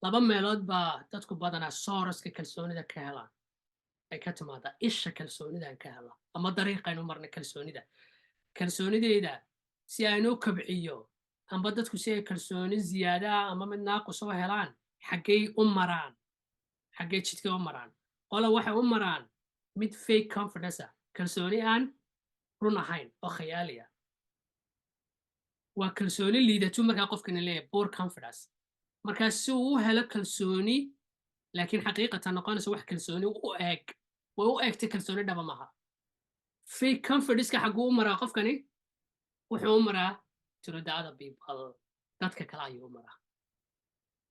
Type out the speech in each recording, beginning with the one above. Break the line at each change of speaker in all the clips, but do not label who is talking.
laba meelood baa dadku badanaa sourceka kalsoonida ka helaan ay ka timaadaa isha kalsoonidaan ka helaa ama dariiqaynu marna kalsoonideyda si aynu kobciyo amba dadku si ay kalsooni ziyaada ama mid naaqus oo helaan xaggay u maraan xaggay jidkay u maraan qola waxay u maraan mid fake confidence kalsooni aan run ahayn oo khayaaliya waa kalsooni liidatu markaa qofkani leeyahay poor confidence markaa si uu u helo kalsooni laakiin xaqiiqatan noqonaysa wax kalsooni u eeg way u eegtay kalsooni dhaba maaha fake confidence-ka xagguu u maraa qofkani wuxuu u maraa to the other people dadka kale ayuu u maraa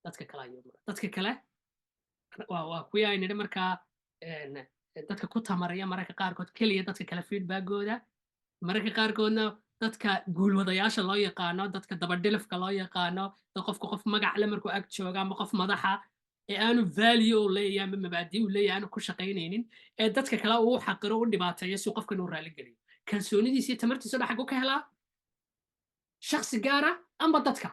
dadka kale waa kuwii ay nidhi markaa dadka ku tamaraya mararka qaarkood keliya dadka kale feedbackooda mararka qaarkoodna dadka guulwadayaasha loo yaqaano dadka dabadhilifka loo yaqaano qofka qof magac le markuu ag jooga ama qof madaxa ee aanu value u leeyahay ama mabaadi u leeyahay aanu ku shaqaynaynin ee dadka kale uu xaqiro u dhibaateeyo si qofkan uu raali geliyo kalsoonidiisa iyo tamartiisa dhaxagu ka helaa shakhsi gaara amba dadka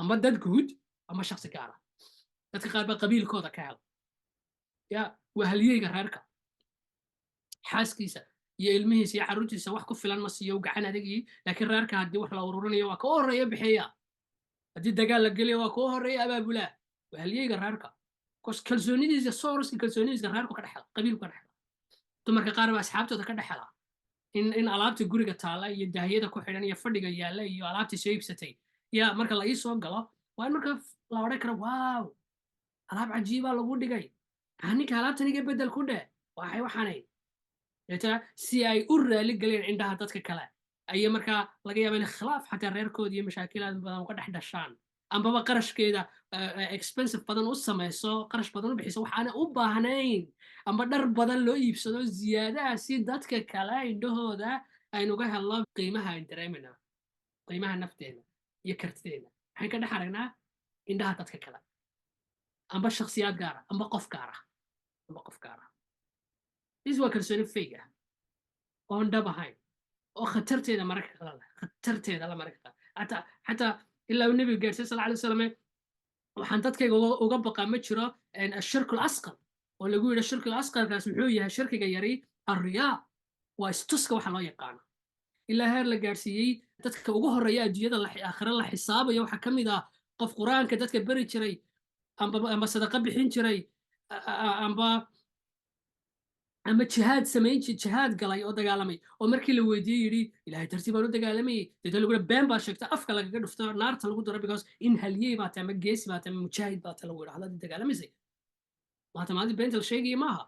amba dad guud ama shakhsi gaara dadka qaar baa qabiilkooda ka hela ya waa halyeyga reerka xaaskiisa iyo ilmihiisa iyo carruurtiisa wax ku filan ma siiyo gacan adagii laakiin reerka haddii wax la ururinayo waa ka horreeya bixiya haddii dagaal la geliyo waa ka horreeya abaabulaa waa halyeyga reerka kalsoonidiisa sourceka kalsoonidiisa reerku ka dhexela qabiilku ka dhexela dumarka qaar baa asxaabtooda ka dhexela in alaabta guriga taala iyo daahiyada ku xidhan iyo fadhiga yaalla iyo alaabta soo iibsatay ya marka la ii soo galo waa in marka la odhan karo waaw alaab cajiibaa lagu dhigay ninka alaabtaniga bedel ku dheh waxay waxaanay si ay u raali galeen indhaha dadka kale ayay markaa laga yaaba in khilaaf xataa reerkooda iyo mashaakilaad badan uga dhex dhashaan ambaba qarashkeeda expensive badan u samayso qarash badan u bixiso waxaana u baahnayn amba dhar badan loo iibsado ziyaadaha si dadka kale indhahooda aynuga helno qiimaha aan dareemayna qiimaha nafteena iyo kartideena waxaan ka dhex aragnaa indhaha dadka kale amba shakhsiyaad gaara amba qof gaara is waa kalsooni fake ah oon dhab ahayn oo khatarteeda mararka qaar khatarteeda la mararka qaar xataa ilaa nebiga gaarsiy sal alay wasalam waxaan dadkayga uga baqaa ma jiro ashirkul asqar oo lagu yidhi shirkul asqarkaas muxuu yahay shirkiga yari arriyaa waa istuska waxa loo yaqaano ilaa heer la gaarsiiyey dadka ugu horreeya adduunyada aakhire la xisaabayo waxaa ka mid ah qof qur-aanka dadka beri jiray amba sadaqa bixin jiray ama jihaad galay oo dagaalamay oo markii la weydiiyey yidhi ilaahay dartii baan u dagaalamayay deetna lagu been baa sheegta afka lagaga dhufto naarta lagu daro because in halyey baa tahay ama geesi baa tahay ama mujaahid baa tahay lagu yidhahdo hadii dagaalamaysay maanta maadi beenta la sheegaya maaha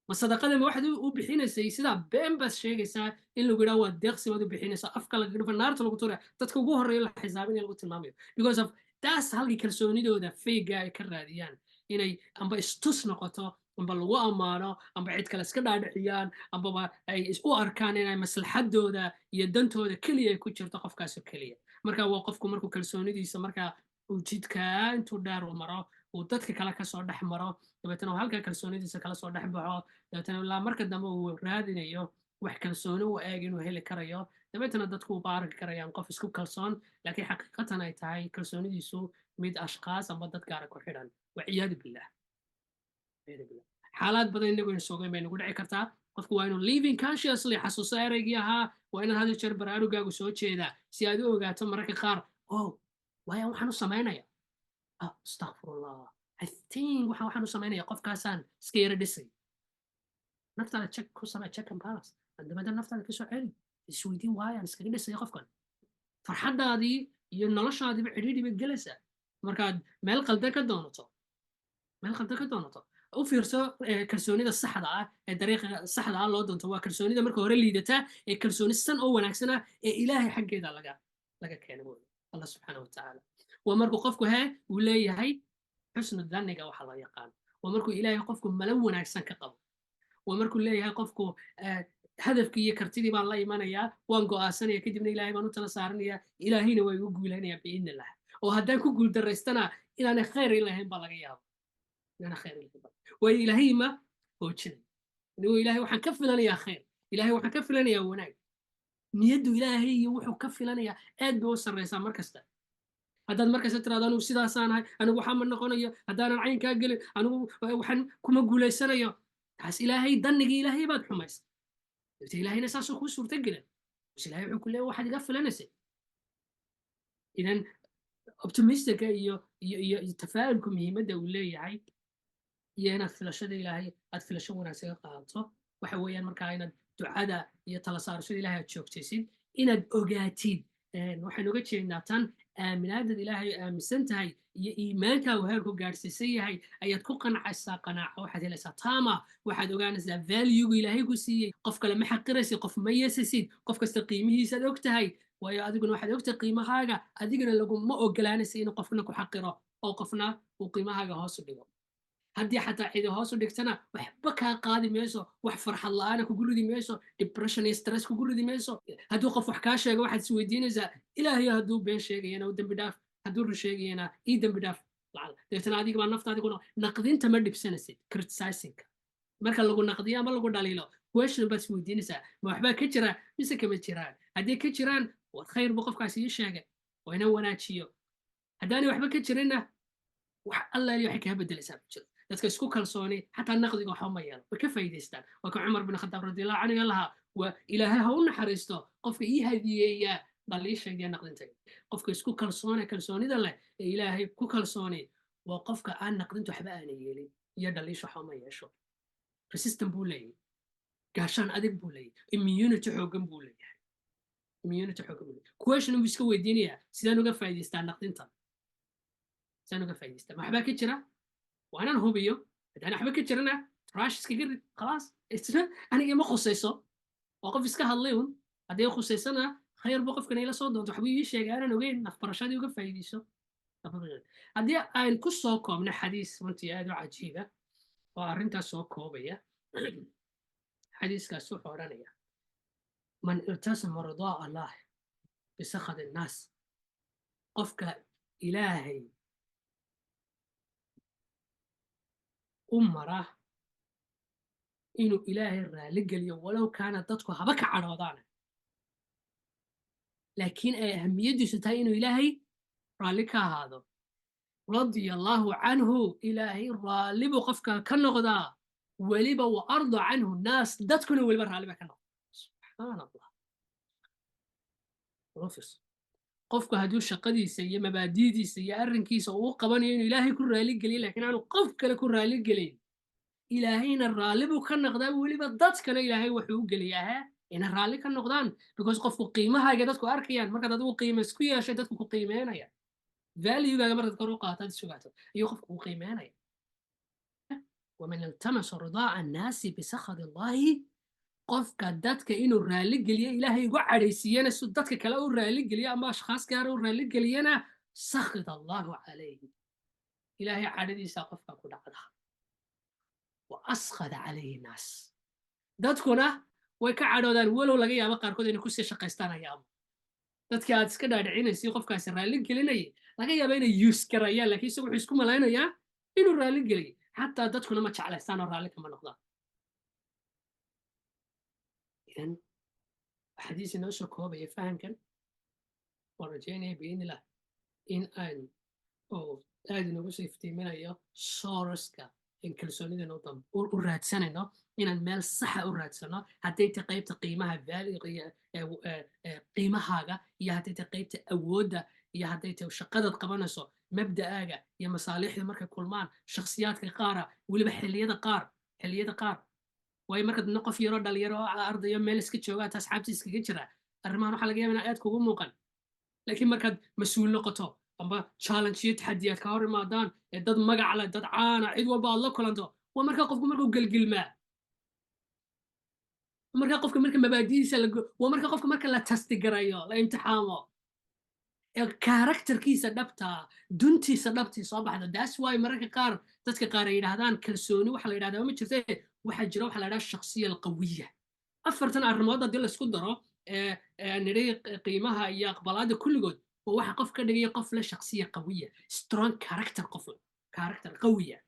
ma sadaqadama waxaad u bixinaysay sidaa been baad sheegaysaa in lagu yidhaha waa deeqsi baad u bixinaysaa afka lagaga dhufo naarta lagu tura dadka ugu horreeya la xisaabinaya lagu tilmaamayo because of taas halkii kalsoonidooda feyga ay ka raadiyaan inay amba istus noqoto amba lagu ammaano amba cid kale iska dhaadhiciyaan ambaba ay u arkaan inay maslaxadooda iyo dantooda keliya ay ku jirto qofkaasoo keliya marka waa qofku markuu kalsoonidiisa markaa uu jidkaa intuu dheer u maro uu dadka kale kasoo dhex maro dabeetana uu halkaa kalsoonidiisa kala soo dhex baxo dabeetana ilaa marka dambe uu raadinayo wax kalsooni u eeg inuu heli karayo dabeetana dadku u baarki karayaan qof isku kalsoon laakiin xaqiiqatan ay tahay kalsoonidiisu mid ashkaas amba dad gaara ku xidhan waciyaadu billah xaalad badan inagu insoogeen bay nagu dhici kartaa qofku waa inuu living consciously xasuuso ereygii ahaa waa inaad had jeer baraarugaagu soo jeedaa si aad u ogaato mararka qaar waayaan waxaan u samaynaya astaqfirullah I think waxaan u samaynaya qofkaasaan iska yara dhisay naftaada check ku samee check and balance dabeedna naftaada kasoo celi isweydiin waayaan iskaga dhisaya qofkan farxaddaadii iyo noloshaadiiba cidhiidhi bay gelaysaa markaad meel qaldan ka doonato u fiirso kalsoonida saxda ah ee dariiqa saxda ah loo doonto waa kalsoonida marka hore liidata ee kalsooni san oo wanaagsan ah ee ilaahay xaggeeda laga keena allah subxaana watacaala waa markuu qofku uu leeyahay xusnu dhanniga waxa loo yaqaan waa markuu ilaahay qofku malan wanaagsan ka qabo waa markuu leeyahay qofku hadafkii iyo kartidii baan la imanayaa waan go'aasanaya kadibna ilaahay baan u tala saaranayaa ilaahayna waa igu guulaynayaa biidni illah oo haddaan ku guuldaraystana inaanay khayr ilahayn baa laga yaabo waayo ilaahay ma hoojinay ilaahay waxaan ka filanayaa khayr ilaahay waxaan ka filanayaa wanaag niyaddu ilaahay iyo wuxuu ka filanayaa aad bay u sarraysaa mar kasta haddaad markasta tiraado anigu sidaasaan ahay anigu waxaa ma noqonayo haddaanan caynkaa gelin anigu waxaan kuma guulaysanayo taas ilaahay dannigii ilaahay baad xumaysa dabta ilaahayna saasoo kuu suurta gelin bas ilaahay wuxuu ku leeyahay waxaad iga filanaysay idan optimistica iyo tafaa'ulku muhiimadda uu leeyahay iyo inaad filashada ilaahay aad filasho wanaagsan ka qaadato waxa weeyaan markaa inaad ducada iyo tala saarashada ilaahay aad joogtaysid inaad ogaatid waxaan oga jeednaa tan aaminaadad ilaahay aaminsan tahay iyo iimaankaagu heerku gaadhsiisan yahay ayaad ku qancaysaa qanaaco waxaad helaysaa taama waxaad ogaanaysaa valuegu ilaahay ku siiyey qof kale ma xaqiraysid qof ma yeesasid qof kasta qiimihiisaad og tahay waayo adiguna waxaad ogtahay qiimahaaga adigana laguma ogolaanaysa inuu qofna ku xaqiro oo qofna uu qiimahaaga hoos u dhigo haddii xataa cidi hoos u dhigtana waxba kaa qaadi mayso wax farxad la'aana kugu ridi mayso depression iyo stress kugu ridi mayso hadduu qof wax kaa sheego waxaad is weydiinaysaa ilaahay hadduu been sheegayana u dembi dhaaf hadduu run sheegayana ii dembi dhaaf lacala deetana adiga baa naftaadi ku naqdinta ma dhibsanaysid criticizingka marka lagu naqdiyo ama lagu dhaliilo question baad is weydiinaysaa ma waxbaa ka jira mise kama jiraan haddii ka jiraan war khayr buu qofkaasi ii sheegay waa inaan wanaajiyo haddaanay waxba ka jirinna wax allaali waxay kaa bedelaysaa ma jiro dadka isku kalsooni xataa naqdiga waxba ma yeelo way ka faa'iidaystaan waa ka cumar bin khadaab radiallahu canhu lahaa waa ilaahay ha u naxariisto qofka ii hadiyeeya dhaliishayda iyo naqdintayda qofka isku kalsoonida leh ee ilaahay ku kalsooni waa qofka aan naqdinta waxba aana yeelin iyo dhaliisha waxba ma yeesho resistant buu leeyahay gaashaan adig buu leeyahay immunity xoogan buu leeyahay question buu iska weydiinayaa sidaan uga faa'iidaystaa naqdinta sidaan uga faa'iidaystaa ma waxbaa ka jira وانا هوبيو انا حبك جرنا تراش سكير خلاص انا ما خصيصو وقف اسك هادليون هدي خصيصنا خير بوقف كان الى سو دونت حبي شيغ انا نوغين نفبرشادي uga faa'iideyso hadii aan ku soo koobno xadiis runtii aad u cajiiba oo arrintaas soo koobaya xadiiskaas wuxuu oranaya man irtasama ridaa allah bisakhad الناس qofka ilaahay umara inuu ilaahay raali geliyo walow kaana dadku haba ka cadhoodaan laakiin ay ahamiyadiisu tahay inuu ilaahay raalli ka ahaado radia allaahu canhu ilaahay raalli buu qofka ka noqdaa weliba wa arda canhu naas dadkuna weliba raalli ba ka noqda subxaan allah qofku hadduu shaqadiisa iyo mabaadidiisa iyo arrinkiisa uu qabanayo inuu ilaahay ku raali geliyo laakiin aanu qof kale ku raali gelin ilaahayna raalli buu ka noqdaa weliba dadkana ilaahay wuxuu u geliyaa inay raalli ka noqdaan because qofku qiimahaaga dadku arkayaan markaad adigu qiimo isku yeeshay dadku ku qiimeynaya valuegaaga markaad kor u qaataad sugaato ayuu qofku ku qiimeynaya waman iltamasa ridaa annaasi bisakhad illaahi qofka dadka inuu raali geliyo ilaahay ugu cadhaysiiyana si dadka kale u raali geliyo ama ashkhaas gaara u raali geliyana sakhid allahu calayhi ilaahay cadhadiisa qofka ku dhacda wa askhada calayhi naas dadkuna way ka cadhoodaan walow laga yaabo qaarkood inay kusii shaqaystaan ayaaba dadka aad iska dhaadhicinaysay qofkaasi raali gelinayay laga yaaba inay yuus garayaan laakiin isagu wuxuu isku malaynayaa inuu raali geliyo xataa dadkuna ma jeclaystaan oo raalli kama noqdaan إذن حديث نوشو كوبا يفهم كان ورجينا بإذن الله إن أن أو هذه نوشو يفتيمنا يا سورسكا إن كل سنة نوتم وراد سنة إنه إن المال صح وراد سنة حتى تقيب تقيمها بالغ قيمة حاجة يا حتى تقيب تأودا يا حتى تشقدت قبنصو مبدأ آجا يا مصالح المركب كل مان شخصيات كقارة واللي بحلية قار way markaad noqof yaro dhalinyaro ardayo meel iska joogaa asxaabtii iskaga jira arrimahan waxaa laga yaabaa in aad kugu muuqan laakiin markaad mas-uul noqoto amba challenge iyo taxadiyaad ka hor imaadaan ee dad magac leh dad caana cid walba aad la kulanto waa markaa qofku markuu gelgilmaa markaa qofka marka mabaadidiisa waa markaa qofka marka la tastigarayo la imtixaamo karakterkiisa dhabta duntiisa dhabtii soo baxda that's why mararka qaar dadka qaar ay yidhaahdaan kalsooni waxa la yidhahdaa ma jirte waxaa jira waxa la yidhaha shakhsiya alqawiya afartan arrimood haddii la isku daro nidhi qiimaha iyo aqbalaada kulligood oo waxa qof ka dhigaya qof le shakhsiya qawiya strong character qof character qawiya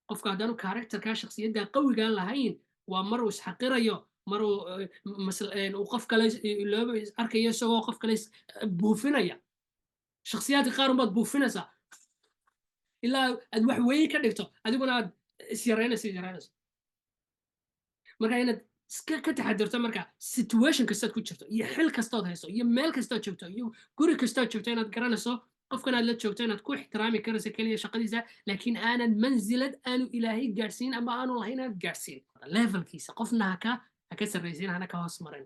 qofka haddaanu characterkaa shakhsiyadda qawigaan lahayn waa mar uu isxaqirayo maruu uu qof kale looba arkayo isagoo qof kale buufinaya shakhsiyaadka qaar unbaad buufinaysaa ilaa aad wax weyn ka dhigto adiguna aad is yaraynayso marka inaad iska ka taxadirto marka situation kastaad ku jirto iyo xil kastood hayso iyo meel kastood joogto iyo guri kastood joogto inaad garanayso qofkan aad la joogto inaad ku ixtiraami karayso keliya shaqadiisa laakiin aanad mansilad aanu ilaahay gaadhsiin ama aanu lahayn aad gaadhsiin levelkiisa qofna ha ka sarraysiin hana ka hoos marin